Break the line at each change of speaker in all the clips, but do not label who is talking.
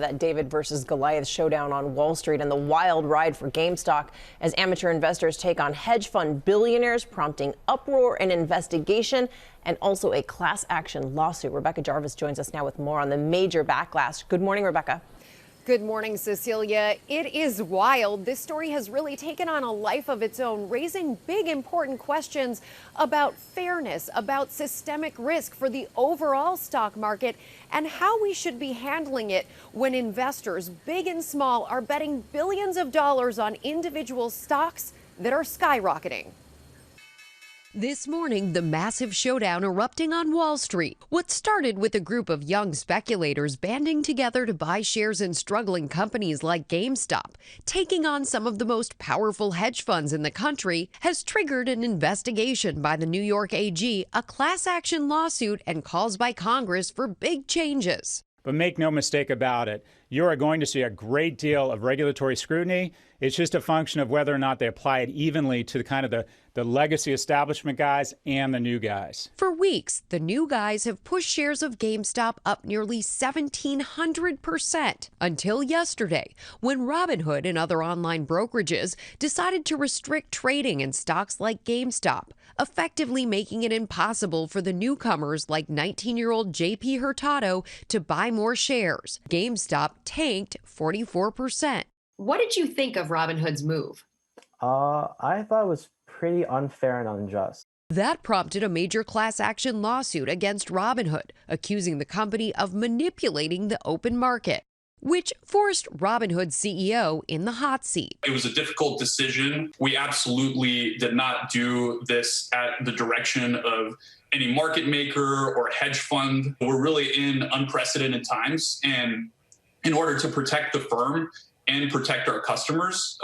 That David versus Goliath showdown on Wall Street and the wild ride for GameStop as amateur investors take on hedge fund billionaires, prompting uproar and investigation and also a class action lawsuit. Rebecca Jarvis joins us now with more on the major backlash. Good morning, Rebecca.
Good morning, Cecilia. It is wild. This story has really taken on a life of its own, raising big, important questions about fairness, about systemic risk for the overall stock market, and how we should be handling it when investors, big and small, are betting billions of dollars on individual stocks that are skyrocketing.
This morning, the massive showdown erupting on Wall Street. What started with a group of young speculators banding together to buy shares in struggling companies like GameStop, taking on some of the most powerful hedge funds in the country, has triggered an investigation by the New York AG, a class action lawsuit, and calls by Congress for big changes.
But make no mistake about it, you are going to see a great deal of regulatory scrutiny. It's just a function of whether or not they apply it evenly to the legacy establishment guys and the new guys.
For weeks, the new guys have pushed shares of GameStop up nearly 1,700% until yesterday, when RobinHood and other online brokerages decided to restrict trading in stocks like GameStop, effectively making it impossible for the newcomers like 19-year-old JP Hurtado to buy more shares. GameStop tanked 44%.
What did you think of RobinHood's move?
I thought it was pretty unfair and unjust.
That prompted a major class action lawsuit against RobinHood, accusing the company of manipulating the open market, which forced RobinHood's CEO in the hot seat.
It was a difficult decision. We absolutely did not do this at the direction of any market maker or hedge fund. We're really in unprecedented times, and in order to protect the firm and protect our customers,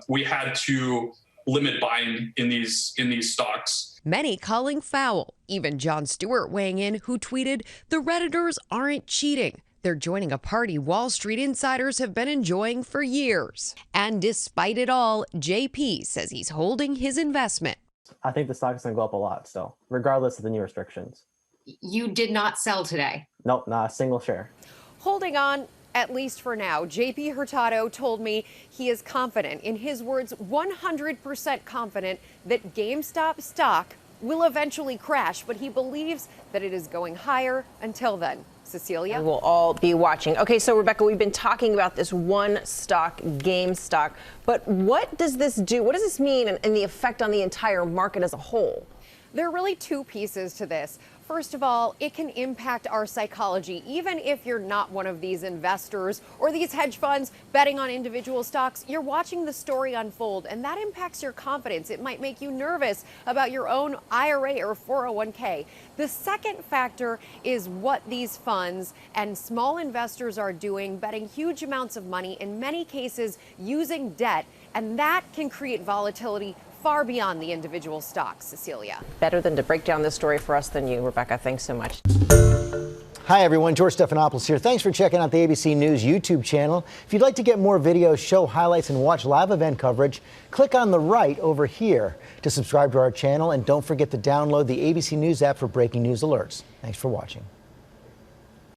we had to limit buying in these stocks.
Many calling foul, even Jon Stewart weighing in, who tweeted, "The Redditors aren't cheating. They're joining a party Wall Street insiders have been enjoying for years." And despite it all, JP says he's holding his investment.
I think the stock is going to go up a lot still, regardless of the new restrictions.
You did not sell today.
Nope, not a single share.
Holding on, at least for now. JP Hurtado told me he is confident, in his words, 100% confident that GameStop stock will eventually crash, but he believes that it is going higher until then. Cecilia?
We will all be watching. Okay, so Rebecca, we've been talking about this one stock, GameStop, but what does this do? What does this mean and the effect on the entire market as a whole?
There are really two pieces to this. First of all, it can impact our psychology. Even if you're not one of these investors or these hedge funds betting on individual stocks, you're watching the story unfold, and that impacts your confidence. It might make you nervous about your own IRA or 401k. The second factor is what these funds and small investors are doing, betting huge amounts of money, in many cases using debt, and that can create volatility far beyond the individual stocks. Cecilia?
Better than to break down this story for us than you, Rebecca. Thanks so much.
Hi, everyone. George Stephanopoulos here. Thanks for checking out the ABC News YouTube channel. If you'd like to get more videos, show highlights, and watch live event coverage, click on the right over here to subscribe to our channel. And don't forget to download the ABC News app for breaking news alerts. Thanks for watching.